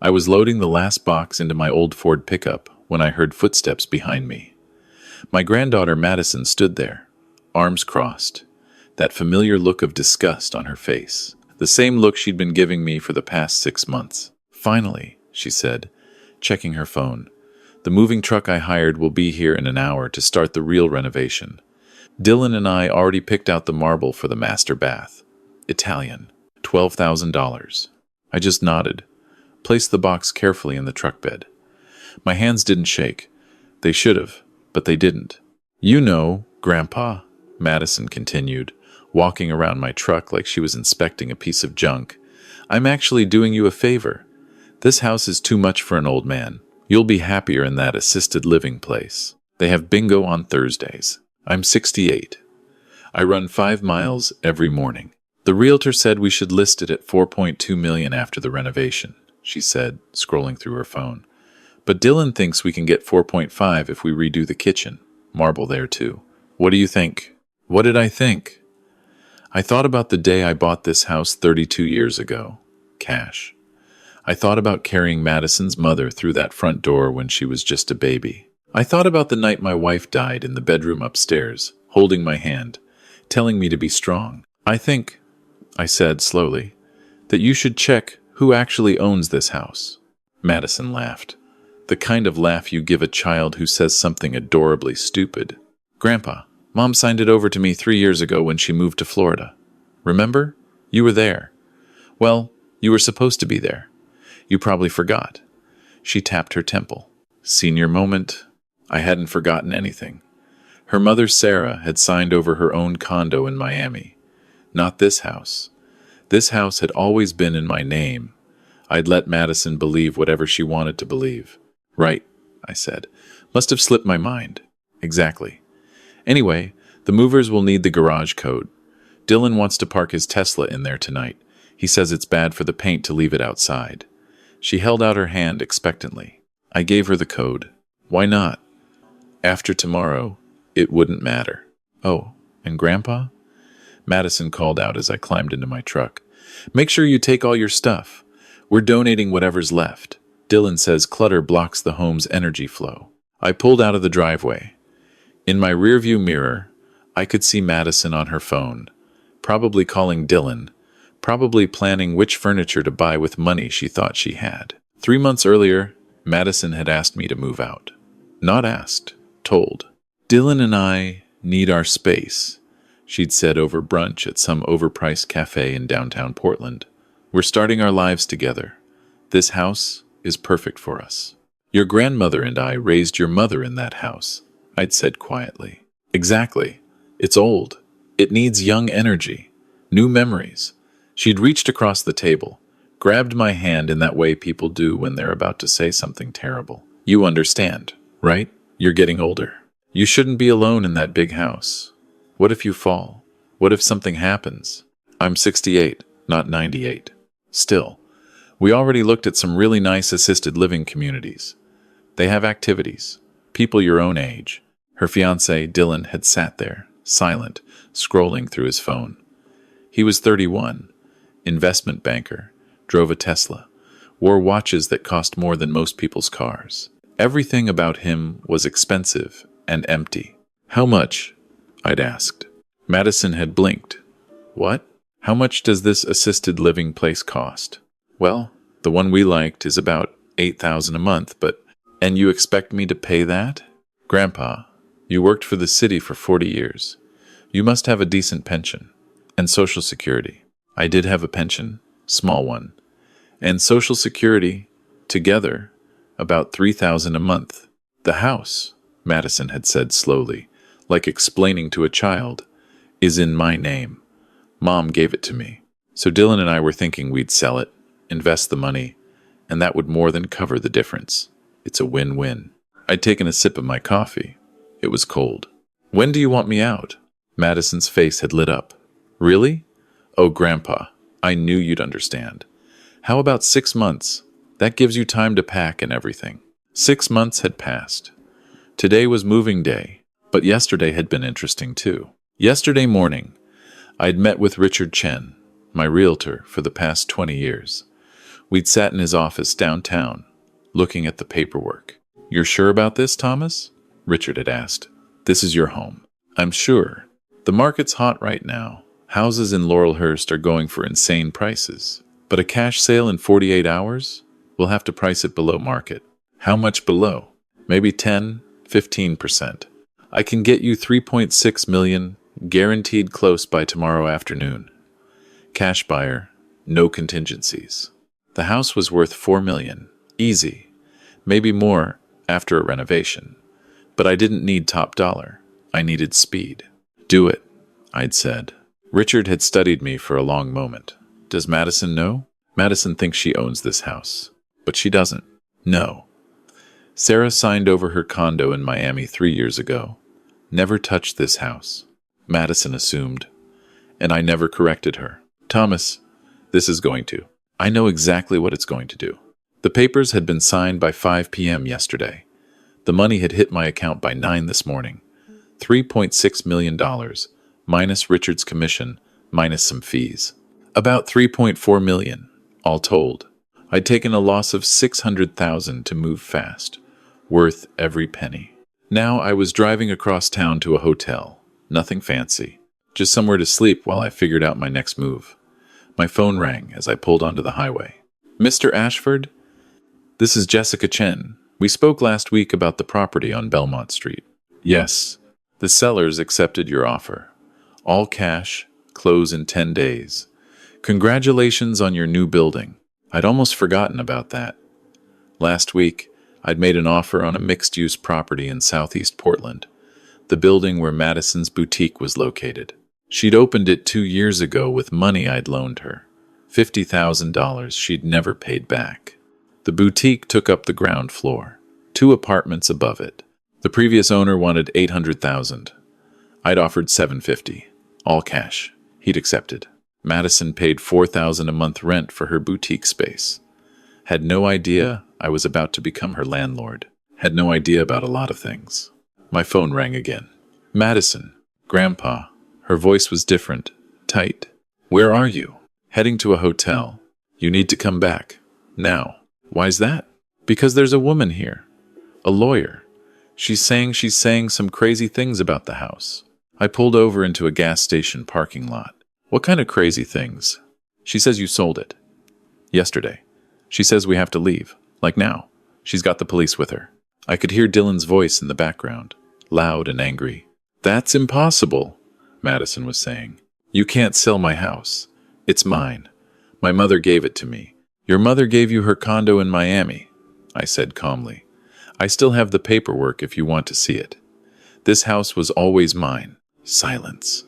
I was loading the last box into my old Ford pickup when I heard footsteps behind me. My granddaughter Madison stood there, arms crossed, that familiar look of disgust on her face, the same look she'd been giving me for the past 6 months. "Finally," she said, checking her phone. "The moving truck I hired will be here in an hour to start the real renovation. Dylan and I already picked out the marble for the master bath. Italian. $12,000. I just nodded, placed the box carefully in the truck bed. My hands didn't shake. They should have, but they didn't. "You know, Grandpa," Madison continued, walking around my truck like she was inspecting a piece of junk, "I'm actually doing you a favor. This house is too much for an old man. You'll be happier in that assisted living place. They have bingo on Thursdays. I'm 68. I run 5 miles every morning. The realtor said we should list it at $4.2 million after the renovation," she said, scrolling through her phone. "But Dylan thinks we can get 4.5 if we redo the kitchen. Marble there too. What do you think?" What did I think? I thought about the day I bought this house 32 years ago. Cash. I thought about carrying Madison's mother through that front door when she was just a baby. I thought about the night my wife died in the bedroom upstairs, holding my hand, telling me to be strong. "I think," I said slowly, "that you should check who actually owns this house." Madison laughed. The kind of laugh you give a child who says something adorably stupid. "Grandpa, Mom signed it over to me 3 years ago when she moved to Florida. Remember? You were there. Well, you were supposed to be there. You probably forgot." She tapped her temple. Senior moment. I hadn't forgotten anything. Her mother, Sarah, had signed over her own condo in Miami. Not this house. This house had always been in my name. I'd let Madison believe whatever she wanted to believe. "Right," I said. "Must have slipped my mind." "Exactly. Anyway, the movers will need the garage code. Dylan wants to park his Tesla in there tonight. He says it's bad for the paint to leave it outside." She held out her hand expectantly. I gave her the code. "Why not? After tomorrow, it wouldn't matter." "Oh, and Grandpa?" Madison called out as I climbed into my truck. "Make sure you take all your stuff. We're donating whatever's left. Dylan says clutter blocks the home's energy flow." I pulled out of the driveway. In my rearview mirror, I could see Madison on her phone, probably calling Dylan, probably planning which furniture to buy with money she thought she had. 3 months earlier, Madison had asked me to move out. Not asked, told. "Dylan and I need our space," she'd said over brunch at some overpriced cafe in downtown Portland. "We're starting our lives together. This house is perfect for us." "Your grandmother and I raised your mother in that house," I'd said quietly. "Exactly. It's old. It needs young energy, new memories." She'd reached across the table, grabbed my hand in that way people do when they're about to say something terrible. "You understand, right? You're getting older. You shouldn't be alone in that big house. What if you fall? What if something happens?" I'm 68, not 98. Still, we already looked at some really nice assisted living communities. They have activities, people your own age. Her fiancé, Dylan, had sat there, silent, scrolling through his phone. He was 31, investment banker, drove a Tesla, wore watches that cost more than most people's cars. Everything about him was expensive and empty. "How much?" I'd asked. Madison had blinked. "What? How much does this assisted living place cost?" "Well, the one we liked is about $8,000 a month, but..." "And you expect me to pay that?" "Grandpa, you worked for the city for 40 years. You must have a decent pension. And Social Security." I did have a pension, small one. And Social Security, together, about $3,000 a month. "The house," Madison had said slowly, like explaining to a child, "is in my name. Mom gave it to me. So Dylan and I were thinking we'd sell it, invest the money, and that would more than cover the difference. It's a win-win." I'd taken a sip of my coffee. It was cold. "When do you want me out?" Madison's face had lit up. "Really? Oh, Grandpa, I knew you'd understand. How about 6 months? That gives you time to pack and everything." 6 months had passed. Today was moving day, but yesterday had been interesting too. Yesterday morning, I'd met with Richard Chen, my realtor for the past 20 years. We'd sat in his office downtown, looking at the paperwork. "You're sure about this, Thomas?" Richard had asked. "This is your home." "I'm sure. The market's hot right now. Houses in Laurelhurst are going for insane prices. But a cash sale in 48 hours? We'll have to price it below market." "How much below?" "Maybe 10, 15%. I can get you 3.6 million, guaranteed close by tomorrow afternoon. Cash buyer, no contingencies." The house was worth 4 million. Easy. Maybe more after a renovation. But I didn't need top dollar. I needed speed. "Do it," I'd said. Richard had studied me for a long moment. "Does Madison know?" "Madison thinks she owns this house. But she doesn't." "No. Sarah signed over her condo in Miami 3 years ago. Never touched this house." Madison assumed. And I never corrected her. "Thomas, this is going to. I know exactly what it's going to do." The papers had been signed by 5 p.m. yesterday. The money had hit my account by 9 this morning. $3.6 million, minus Richard's commission, minus some fees. About 3.4 million, all told. I'd taken a loss of 600,000 to move fast, worth every penny. Now I was driving across town to a hotel. Nothing fancy. Just somewhere to sleep while I figured out my next move. My phone rang as I pulled onto the highway. "Mr. Ashford? This is Jessica Chen. We spoke last week about the property on Belmont Street." "Yes. The sellers accepted your offer. All cash, close in 10 days. Congratulations on your new building. I'd almost forgotten about that. Last week, I'd made an offer on a mixed-use property in southeast Portland, the building where Madison's boutique was located. She'd opened it 2 years ago with money I'd loaned her, $50,000 she'd never paid back. The boutique took up the ground floor, 2 apartments above it. The previous owner wanted $800,000. I'd offered $750, all cash. He'd accepted. Madison paid $4,000 a month rent for her boutique space. Had no idea I was about to become her landlord. Had no idea about a lot of things. My phone rang again. "Madison, Grandpa." Her voice was different, tight. "Where are you?" "Heading to a hotel. You need to come back. Now." "Why's that?" "Because there's a woman here. A lawyer. She's saying some crazy things about the house." I pulled over into a gas station parking lot. "What kind of crazy things?" "She says you sold it. Yesterday. She says we have to leave. Like now. She's got the police with her." I could hear Dylan's voice in the background, loud and angry. "That's impossible," Madison was saying. "You can't sell my house. It's mine. My mother gave it to me." "Your mother gave you her condo in Miami," I said calmly. "I still have the paperwork if you want to see it. This house was always mine." Silence.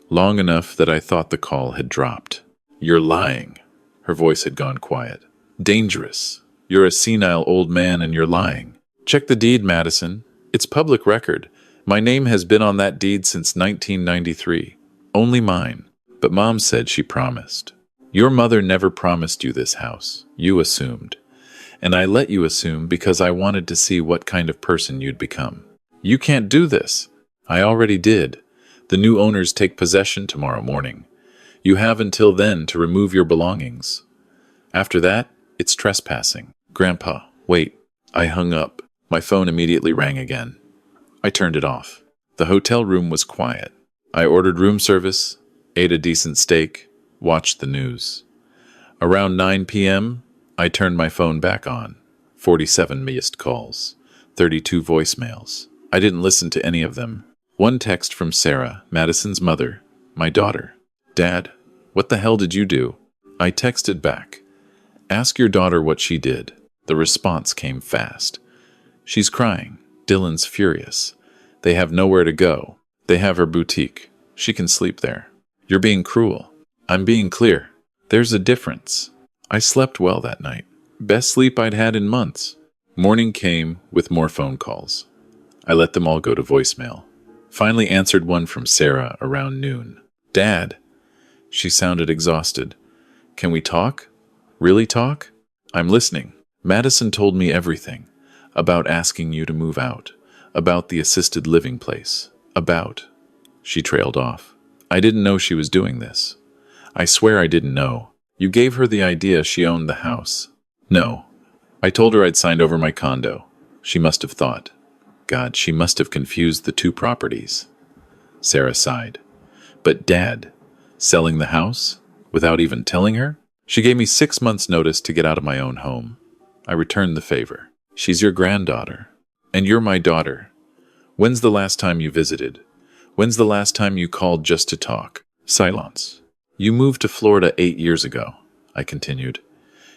Long enough that I thought the call had dropped. "You're lying." Her voice had gone quiet. "Dangerous. You're a senile old man and you're lying. Check the deed, Madison. It's public record. My name has been on that deed since 1993. Only mine. But Mom said she promised. Your mother never promised you this house. You assumed. And I let you assume because I wanted to see what kind of person you'd become. You can't do this." "I already did. The new owners take possession tomorrow morning. You have until then to remove your belongings. After that, it's trespassing." "Grandpa, wait." I hung up. My phone immediately rang again. I turned it off. The hotel room was quiet. I ordered room service, ate a decent steak, watched the news. Around 9 p.m., I turned my phone back on. 47 missed calls, 32 voicemails. I didn't listen to any of them. One text from Sarah, Madison's mother, my daughter. "Dad, what the hell did you do?" I texted back. "Ask your daughter what she did." The response came fast. "She's crying. Dylan's furious. They have nowhere to go. They have her boutique. She can sleep there. You're being cruel." "I'm being clear. There's a difference." I slept well that night. Best sleep I'd had in months. Morning came with more phone calls. I let them all go to voicemail. Finally answered one from Sarah around noon. "Dad." She sounded exhausted. "Can we talk? Really talk?" "I'm listening." "Madison told me everything. About asking you to move out. About the assisted living place. About..." She trailed off. "I didn't know she was doing this. I swear I didn't know. You gave her the idea she owned the house. No. I told her I'd signed over my condo. She must have thought. God, she must have confused the two properties. Sarah sighed. But Dad, selling the house? Without even telling her? She gave me 6 months' notice to get out of my own home. I returned the favor. She's your granddaughter. And you're my daughter. When's the last time you visited? When's the last time you called just to talk? Silence. You moved to Florida 8 years ago, I continued.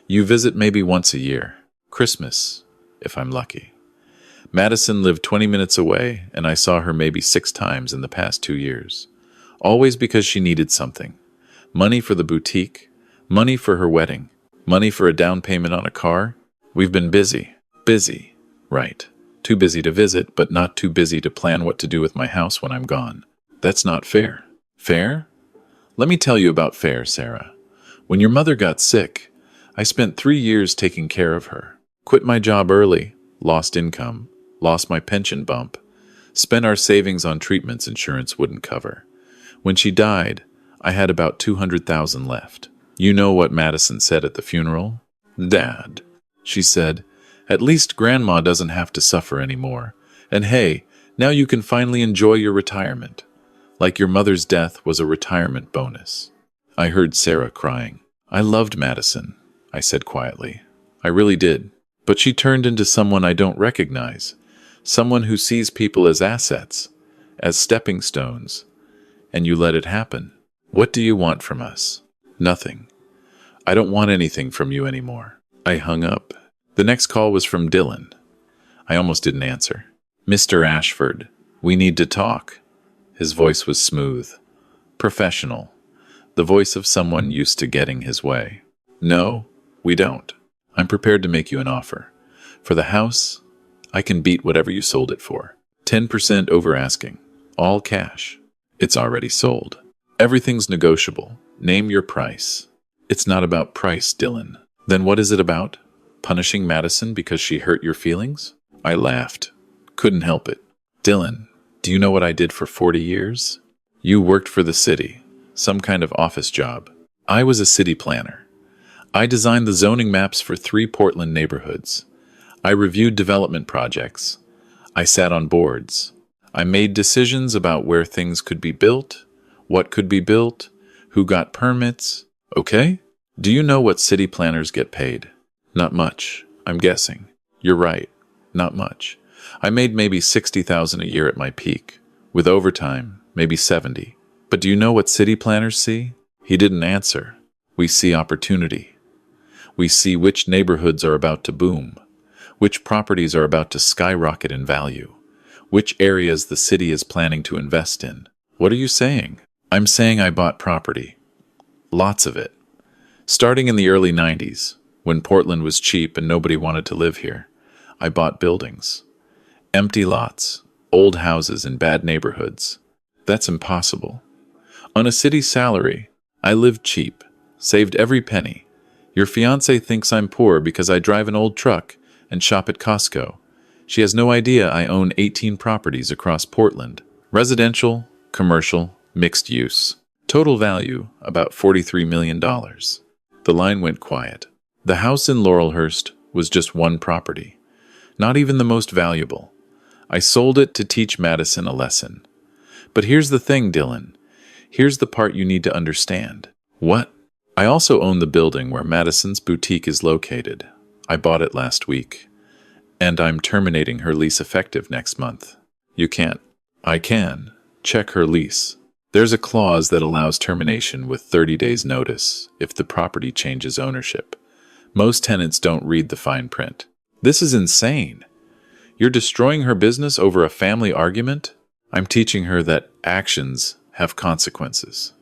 You visit maybe once a year. Christmas, if I'm lucky. Madison lived 20 minutes away, and I saw her maybe 6 times in the past 2 years. Always because she needed something. Money for the boutique, money for her wedding, money for a down payment on a car. We've been busy. Busy. Right. Too busy to visit, but not too busy to plan what to do with my house when I'm gone. That's not fair. Fair? Let me tell you about fair, Sarah. When your mother got sick, I spent 3 years taking care of her. Quit my job early, lost income, lost my pension bump, spent our savings on treatments insurance wouldn't cover. When she died, I had about $200,000 left. You know what Madison said at the funeral? Dad, she said, at least Grandma doesn't have to suffer anymore. And hey, now you can finally enjoy your retirement. Like your mother's death was a retirement bonus. I heard Sarah crying. I loved Madison, I said quietly. I really did. But she turned into someone I don't recognize. Someone who sees people as assets, as stepping stones. And you let it happen. What do you want from us? Nothing. I don't want anything from you anymore. I hung up. The next call was from Dylan. I almost didn't answer. Mr. Ashford, we need to talk. His voice was smooth, professional, the voice of someone used to getting his way. No, we don't. I'm prepared to make you an offer. For the house, I can beat whatever you sold it for. 10% over asking. All cash. It's already sold. Everything's negotiable. Name your price. It's not about price, Dylan. Then what is it about? Punishing Madison because she hurt your feelings? I laughed. Couldn't help it. Dylan, do you know what I did for 40 years? You worked for the city, some kind of office job. I was a city planner. I designed the zoning maps for 3 Portland neighborhoods. I reviewed development projects. I sat on boards. I made decisions about where things could be built, what could be built, who got permits. Okay? Do you know what city planners get paid? Not much, I'm guessing. You're right, not much. I made maybe $60,000 a year at my peak. With overtime, maybe 70. But do you know what city planners see? He didn't answer. We see opportunity. We see which neighborhoods are about to boom, which properties are about to skyrocket in value, which areas the city is planning to invest in. What are you saying? I'm saying I bought property. Lots of it. Starting in the early 90s, when Portland was cheap and nobody wanted to live here, I bought buildings. Empty lots, old houses in bad neighborhoods. That's impossible. On a city salary, I lived cheap, saved every penny. Your fiancé thinks I'm poor because I drive an old truck and shop at Costco. She has no idea I own 18 properties across Portland. Residential, commercial, mixed use. Total value, about $43 million. The line went quiet. The house in Laurelhurst was just one property. Not even the most valuable. I sold it to teach Madison a lesson. But here's the thing, Dylan. Here's the part you need to understand. What? I also own the building where Madison's boutique is located. I bought it last week. And I'm terminating her lease effective next month. You can't. I can. Check her lease. There's a clause that allows termination with 30 days notice if the property changes ownership. Most tenants don't read the fine print. This is insane. You're destroying her business over a family argument? I'm teaching her that actions have consequences.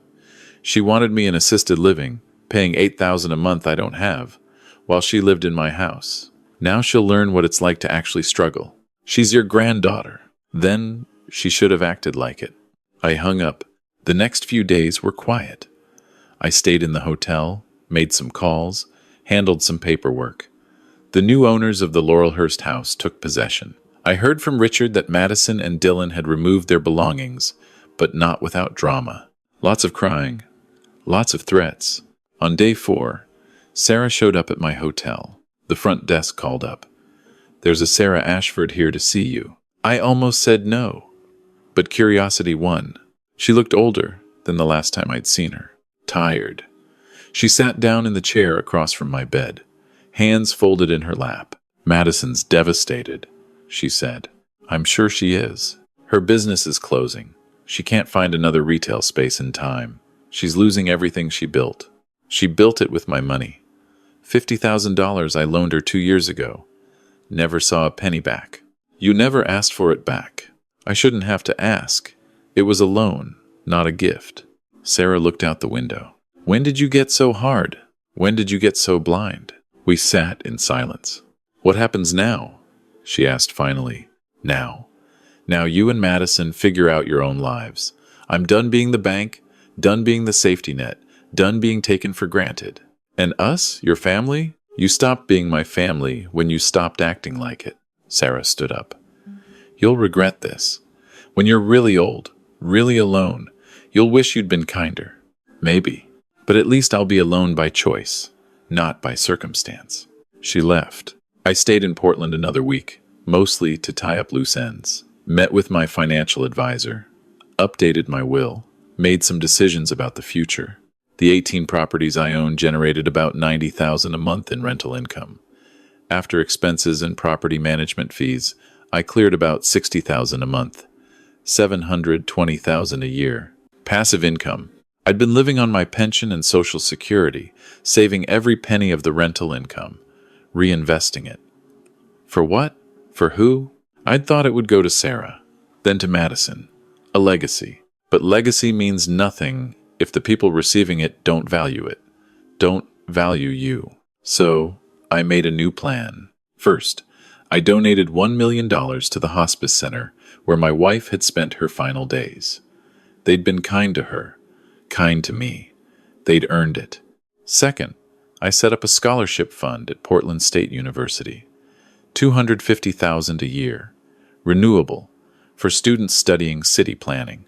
She wanted me in assisted living, paying $8,000 a month I don't have, while she lived in my house. Now she'll learn what it's like to actually struggle. She's your granddaughter. Then she should have acted like it. I hung up. The next few days were quiet. I stayed in the hotel, made some calls, handled some paperwork. The new owners of the Laurelhurst house took possession. I heard from Richard that Madison and Dylan had removed their belongings, but not without drama. Lots of crying, lots of threats. On day 4, Sarah showed up at my hotel. The front desk called up. "There's a Sarah Ashford here to see you." I almost said no, but curiosity won. She looked older than the last time I'd seen her. Tired. She sat down in the chair across from my bed, hands folded in her lap. "Madison's devastated," she said. "I'm sure she is. Her business is closing. She can't find another retail space in time. She's losing everything she built. She built it with my money. $50,000 I loaned her 2 years ago. Never saw a penny back." "You never asked for it back." "I shouldn't have to ask. It was a loan, not a gift." Sarah looked out the window. "When did you get so hard? When did you get so blind?" We sat in silence. "What happens now?" she asked finally. "Now. Now you and Madison figure out your own lives. I'm done being the bank, done being the safety net, done being taken for granted. And us, your family? You stopped being my family when you stopped acting like it." Sarah stood up. "You'll regret this. When you're really old, really alone, you'll wish you'd been kinder. Maybe. But at least I'll be alone by choice, not by circumstance." She left. I stayed in Portland another week, mostly to tie up loose ends. Met with my financial advisor, updated my will, made some decisions about the future. The 18 properties I own generated about $90,000 a month in rental income. After expenses and property management fees, I cleared about $60,000 a month, $720,000 a year. Passive income. I'd been living on my pension and Social Security, saving every penny of the rental income, reinvesting it. For what? For who? I'd thought it would go to Sarah, then to Madison. A legacy. But legacy means nothing if the people receiving it don't value it, don't value you. So I made a new plan. First, I donated $1 million to the hospice center where my wife had spent her final days. They'd been kind to her, kind to me. They'd earned it. Second, I set up a scholarship fund at Portland State University. $250,000 a year, renewable, for students studying city planning.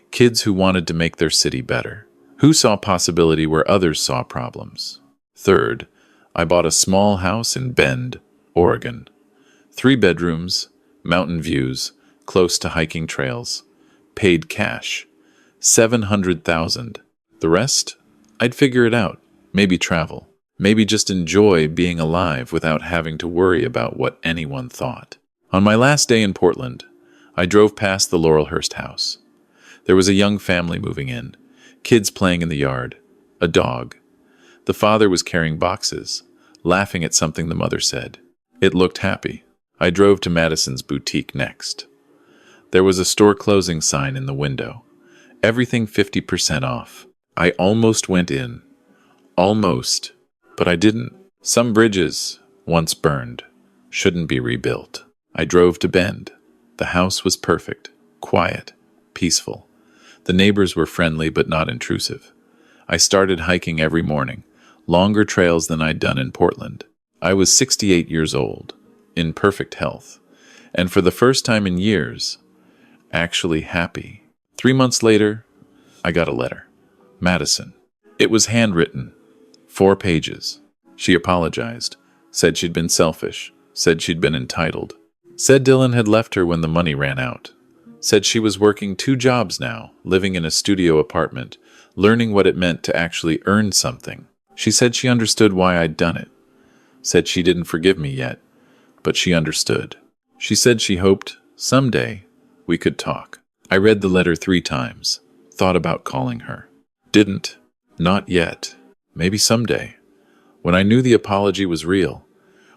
Kids who wanted to make their city better, who saw possibility where others saw problems. Third, I bought a small house in Bend, Oregon. 3 bedrooms, mountain views, close to hiking trails. Paid cash. $700,000. The rest? I'd figure it out. Maybe travel. Maybe just enjoy being alive without having to worry about what anyone thought. On my last day in Portland, I drove past the Laurelhurst house. There was a young family moving in, kids playing in the yard, a dog. The father was carrying boxes, laughing at something the mother said. It looked happy. I drove to Madison's boutique next. There was a store closing sign in the window. Everything 50% off. I almost went in. Almost. But I didn't. Some bridges, once burned, shouldn't be rebuilt. I drove to Bend. The house was perfect, quiet, peaceful. The neighbors were friendly but not intrusive. I started hiking every morning, longer trails than I'd done in Portland. I was 68 years old, in perfect health, and for the first time in years, actually happy. 3 months later, I got a letter. Madison. It was handwritten. 4 pages. She apologized, said she'd been selfish, said she'd been entitled, said Dylan had left her when the money ran out, said she was working 2 jobs now, living in a studio apartment, learning what it meant to actually earn something. She said she understood why I'd done it, said she didn't forgive me yet, but she understood. She said she hoped, someday, we could talk. I read the letter 3 times, thought about calling her. Didn't. Not yet. Maybe someday. When I knew the apology was real,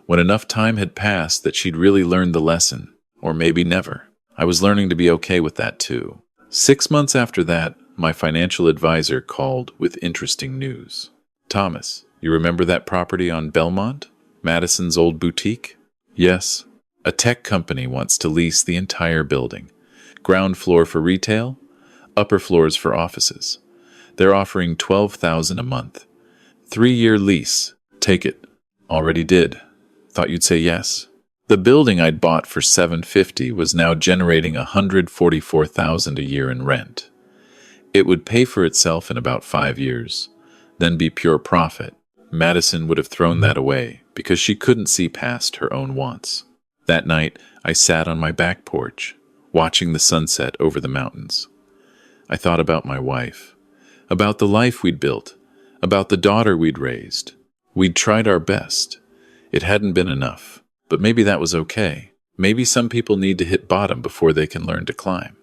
when enough time had passed that she'd really learned the lesson, or maybe never. I was learning to be okay with that too. 6 months after that, my financial advisor called with interesting news. "Thomas, you remember that property on Belmont? Madison's old boutique?" "Yes. A tech company wants to lease the entire building. Ground floor for retail, upper floors for offices. They're offering $12,000 a month. 3-year lease. Take it." "Already did. Thought you'd say yes." The building I'd bought for $750 was now generating $144,000 a year in rent. It would pay for itself in about 5 years. then be pure profit. Madison would have thrown that away because she couldn't see past her own wants. That night, I sat on my back porch, watching the sunset over the mountains. I thought about my wife, about the life we'd built, about the daughter we'd raised. We'd tried our best. It hadn't been enough, but maybe that was okay. Maybe some people need to hit bottom before they can learn to climb.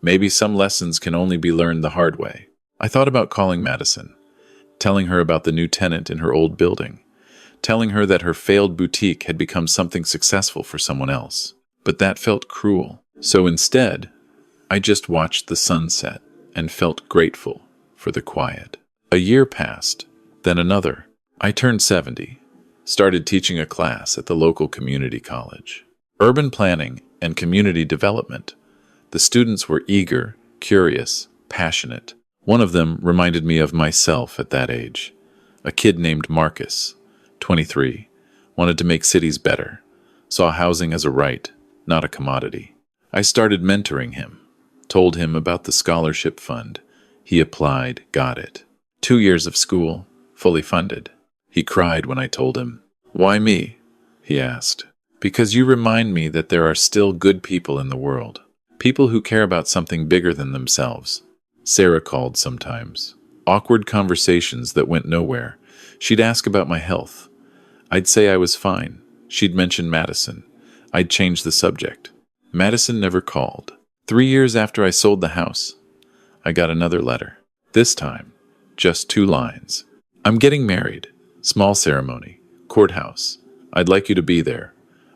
Maybe some lessons can only be learned the hard way. I thought about calling Madison, telling her about the new tenant in her old building, telling her that her failed boutique had become something successful for someone else. But that felt cruel. So instead, I just watched the sunset and felt grateful for the quiet. A year passed, then another. I turned 70, started teaching a class at the local community college. Urban planning and community development. The students were eager, curious, passionate. One of them reminded me of myself at that age. A kid named Marcus, 23, wanted to make cities better, saw housing as a right, not a commodity. I started mentoring him, told him about the scholarship fund. He applied, got it. 2 years of school, fully funded. He cried when I told him. "Why me?" he asked. "Because you remind me that there are still good people in the world. People who care about something bigger than themselves." Sarah called sometimes. Awkward conversations that went nowhere. She'd ask about my health. I'd say I was fine. She'd mention Madison. I'd change the subject. Madison never called. 3 years after I sold the house, I got another letter. This time, just 2 lines. "I'm getting married. Small ceremony. Courthouse. I'd like you to be there.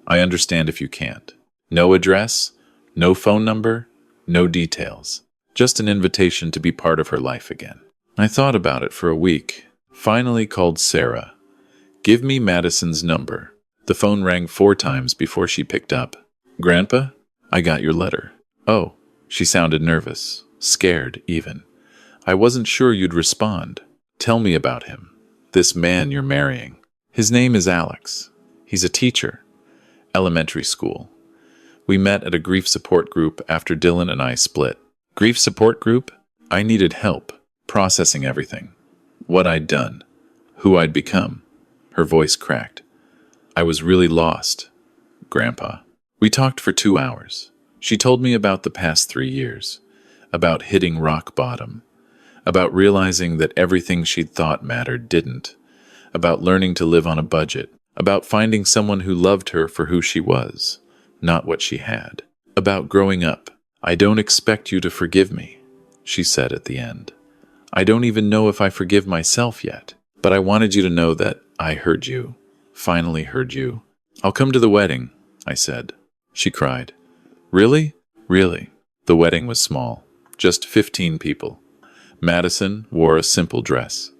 I understand if you can't. No address, no phone number, no details. Just an invitation to be part of her life again." I thought about it for a week. Finally called Sarah. "Give me Madison's number." The phone rang 4 times before she picked up. "Grandpa, I got your letter." "Oh." She sounded nervous, scared even. "I wasn't sure you'd respond. Tell me about him. This man you're marrying." "His name is Alex. He's a teacher. Elementary school. We met at a grief support group after Dylan and I split." "Grief support group?" I needed help, processing everything. What I'd done. Who I'd become. Her voice cracked. "I was really lost, Grandpa." We talked for 2 hours. She told me about the past 3 years, about hitting rock bottom, about realizing that everything she'd thought mattered didn't, about learning to live on a budget, about finding someone who loved her for who she was, not what she had, about growing up. "I don't expect you to forgive me," she said at the end. "I don't even know if I forgive myself yet, but I wanted you to know that I heard you, finally heard you." "I'll come to the wedding," I said. She cried. "Really? Really?" The wedding was small, just 15 people. Madison wore a simple dress.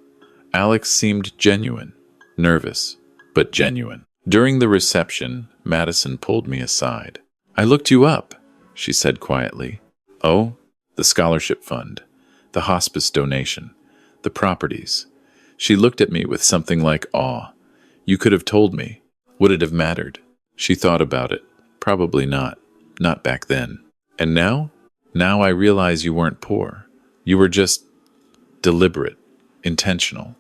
Alex seemed genuine, nervous, but genuine. During the reception, Madison pulled me aside. "I looked you up," she said quietly. "Oh, the scholarship fund, the hospice donation, the properties." She looked at me with something like awe. "You could have told me. Would it have mattered?" She thought about it. "Probably not. Not back then." "And now?" "Now I realize you weren't poor. You were just deliberate, intentional.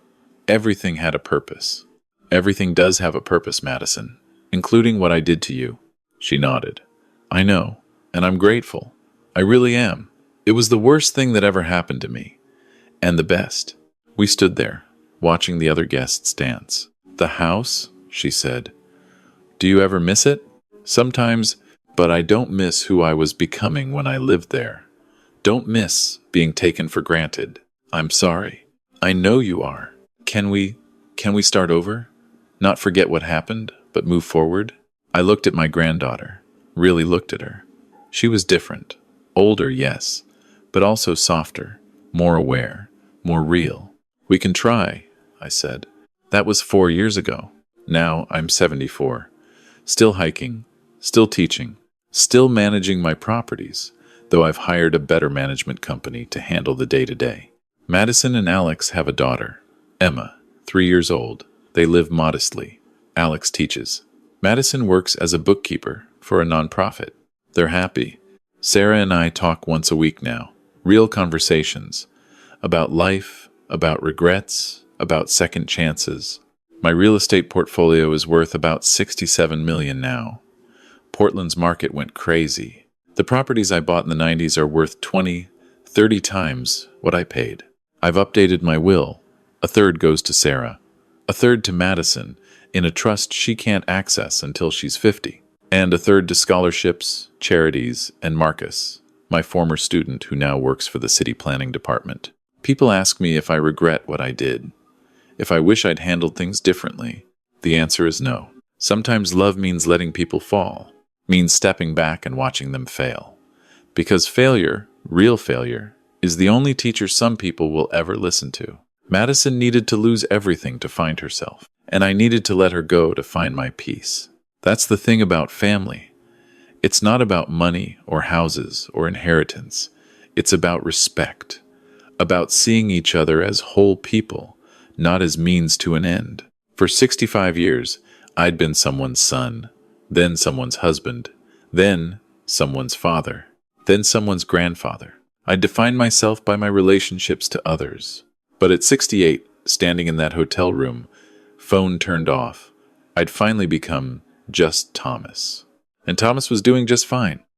Everything had a purpose." "Everything does have a purpose, Madison, including what I did to you." She nodded. "I know, and I'm grateful. I really am. It was the worst thing that ever happened to me. And the best." We stood there, watching the other guests dance. "The house," she said. "Do you ever miss it?" "Sometimes, but I don't miss who I was becoming when I lived there. Don't miss being taken for granted. I'm sorry. I know you are. Can we start over? Not forget what happened, but move forward?" I looked at my granddaughter, really looked at her. She was different. Older, yes, but also softer, more aware, more real. "We can try," I said. That was 4 years ago. Now I'm 74. Still hiking, still teaching, still managing my properties, though I've hired a better management company to handle the day-to-day. Madison and Alex have a daughter, Emma, 3 years old. They live modestly. Alex teaches. Madison works as a bookkeeper for a nonprofit. They're happy. Sarah and I talk once a week now. Real conversations. About life, about regrets, about second chances. My real estate portfolio is worth about $67 million now. Portland's market went crazy. The properties I bought in the 90s are worth 20, 30 times what I paid. I've updated my will. A third goes to Sarah. A third to Madison, in a trust she can't access until she's 50. And a third to scholarships, charities, and Marcus, my former student who now works for the city planning department. People ask me if I regret what I did, if I wish I'd handled things differently. The answer is no. Sometimes love means letting people fall, means stepping back and watching them fail. Because failure, real failure, is the only teacher some people will ever listen to. Madison needed to lose everything to find herself, and I needed to let her go to find my peace. That's the thing about family. It's not about money or houses or inheritance. It's about respect, about seeing each other as whole people, not as means to an end. For 65 years, I'd been someone's son, then someone's husband, then someone's father, then someone's grandfather. I'd defined myself by my relationships to others. But at 68, standing in that hotel room, phone turned off, I'd finally become just Thomas. And Thomas was doing just fine.